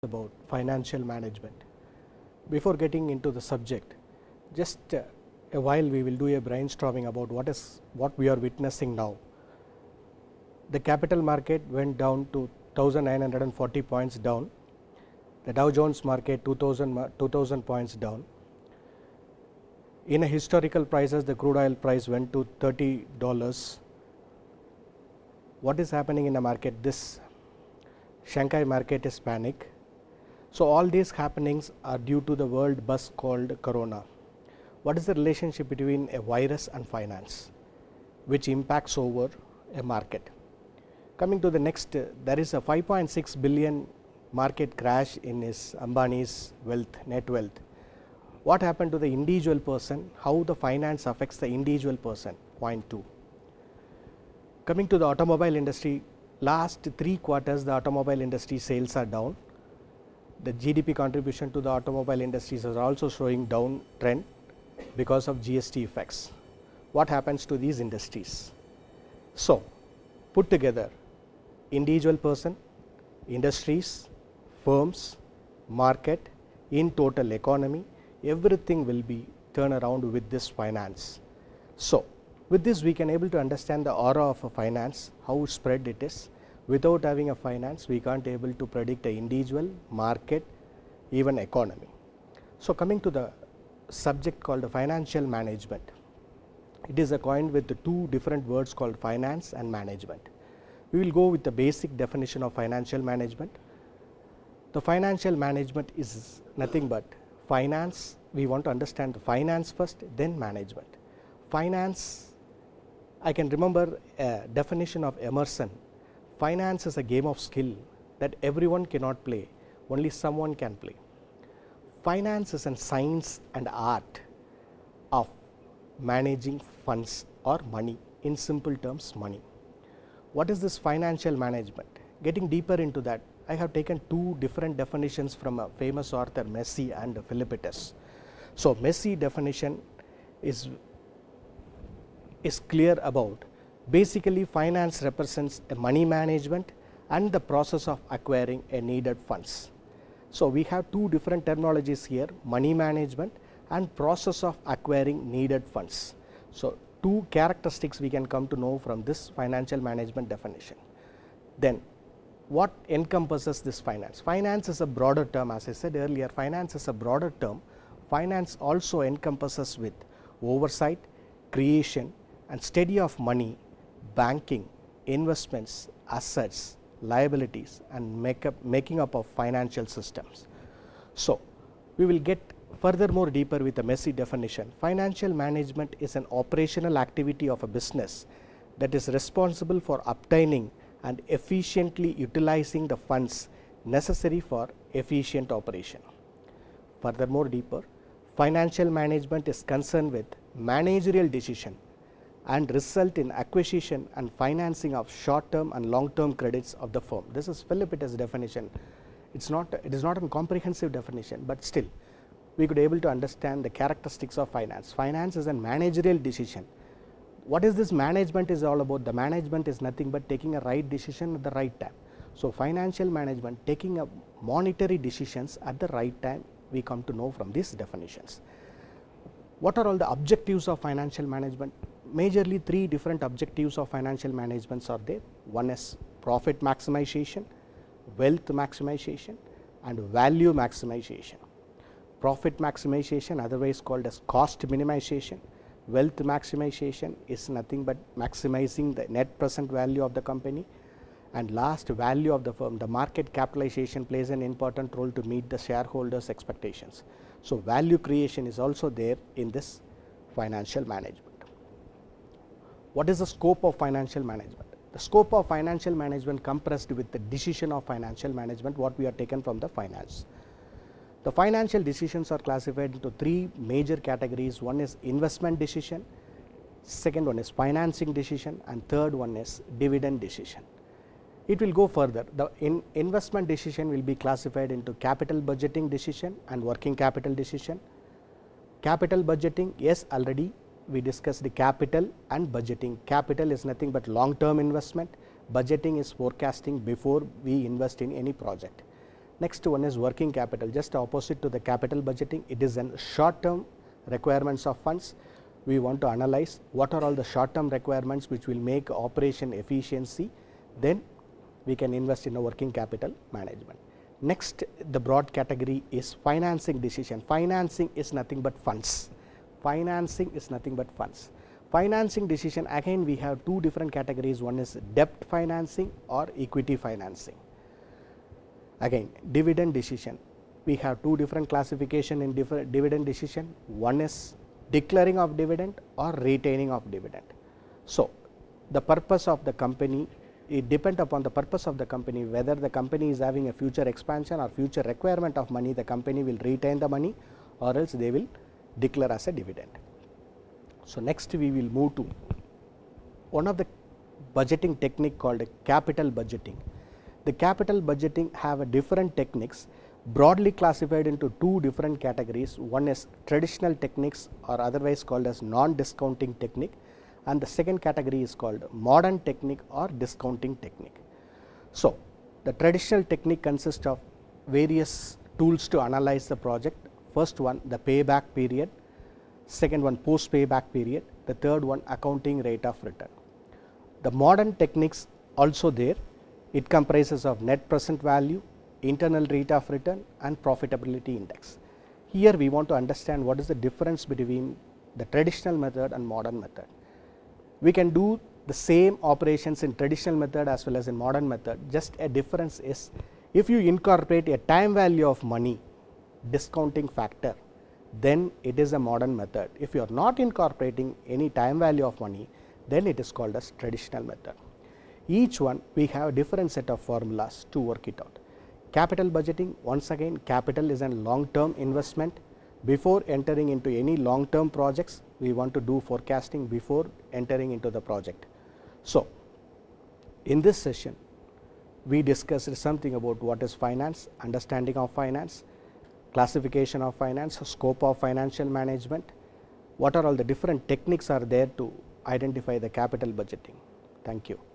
about financial management. Before getting into the subject, just a while we will do a brainstorming about what we are witnessing now. The capital market went down to 1940 points down, the Dow Jones market 2000 points down. In a historical prices, the crude oil price went to $30. What is happening in the market? This Shanghai market is panic. So all these happenings are due to the world buzz called corona. What is the relationship between a virus and finance, which impacts over a market? Coming to the next, there is a 5.6 billion market crash in his Ambani's net wealth. What happened to the individual person? How the finance affects the individual person? Point 2. Coming to the automobile industry, last 3 quarters the automobile industry sales are down. The GDP contribution to the automobile industries is also showing downtrend because of GST effects. What happens to these industries? So, put together, individual person, industries, firms, market, in total economy, everything will be turned around with this finance. So, with this we can able to understand the aura of a finance, how spread it is. Without having a finance, we can't able to predict a individual, market, even economy. So, coming to the subject called financial management, it is a coin with the 2 different words called finance and management. We will go with the basic definition of financial management. The financial management is nothing but finance. We want to understand the finance first, then management. Finance, I can remember a definition of Emerson. Finance is a game of skill that everyone cannot play, only someone can play. Finance is a science and art of managing funds or money, in simple terms money. What is this financial management? Getting deeper into that, I have taken 2 different definitions from a famous author Messi and Philippides. So, Messi definition is clear about basically finance represents a money management and the process of acquiring a needed funds. So, we have 2 different terminologies here, money management and process of acquiring needed funds. So, 2 characteristics we can come to know from this financial management definition. Then what encompasses this finance? Finance is a broader term, as I said earlier, finance is a broader term. Finance also encompasses with oversight, creation and study of money, banking, investments, assets, liabilities and making up of financial systems. So, we will get furthermore deeper with the Messi definition. Financial management is an operational activity of a business that is responsible for obtaining and efficiently utilizing the funds necessary for efficient operation. Furthermore deeper, financial management is concerned with managerial decision and result in acquisition and financing of short-term and long-term credits of the firm. This is Philippides' definition. It is not a comprehensive definition, but still we could able to understand the characteristics of finance. Finance is a managerial decision. What is this management is all about? The management is nothing but taking a right decision at the right time. So, financial management, taking a monetary decisions at the right time, we come to know from these definitions. What are all the objectives of financial management? Majorly 3 different objectives of financial management are there. One is profit maximization, wealth maximization and value maximization. Profit maximization, otherwise called as cost minimization. Wealth maximization is nothing but maximizing the net present value of the company. And last, value of the firm. The market capitalization plays an important role to meet the shareholders' expectations. So, value creation is also there in this financial management. What is the scope of financial management? The scope of financial management compressed with the decision of financial management, what we are taken from the finance. The financial decisions are classified into 3 major categories. One is investment decision, second one is financing decision and third one is dividend decision. It will go further. The investment decision will be classified into capital budgeting decision and working capital decision. Capital budgeting, yes, already we discussed the capital and budgeting. Capital is nothing but long term investment, budgeting is forecasting before we invest in any project. Next one is working capital, just opposite to the capital budgeting. It is a short term requirements of funds. We want to analyze what are all the short term requirements which will make operation efficiency, then we can invest in a working capital management. Next, the broad category is financing decision. Financing is nothing but funds. Financing is nothing but funds. Financing decision, again we have two different categories. One is debt financing or equity financing. Again, dividend decision. We have two different classification in dividend decision. One is declaring of dividend or retaining of dividend. So, the purpose of the company, it depends upon the purpose of the company, whether the company is having a future expansion or future requirement of money, the company will retain the money or else they will declare as a dividend. So, next we will move to one of the budgeting technique called capital budgeting. The capital budgeting have a different techniques broadly classified into two different categories. One is traditional techniques or otherwise called as non-discounting technique, and the second category is called modern technique or discounting technique. So, the traditional technique consists of various tools to analyze the project. First one, the payback period. Second one, post payback period. The third one, accounting rate of return. The modern techniques also there. It comprises of net present value, internal rate of return and profitability index. Here we want to understand what is the difference between the traditional method and modern method. We can do the same operations in traditional method as well as in modern method. Just a difference is if you incorporate a time value of money discounting factor, then it is a modern method. If you are not incorporating any time value of money, then it is called as traditional method. Each one we have a different set of formulas to work it out. Capital budgeting, once again capital is a long term investment. Before entering into any long term projects, we want to do forecasting before entering into the project. So, in this session we discussed something about what is finance, understanding of finance, classification of finance, scope of financial management, what are all the different techniques are there to identify the capital budgeting. Thank you.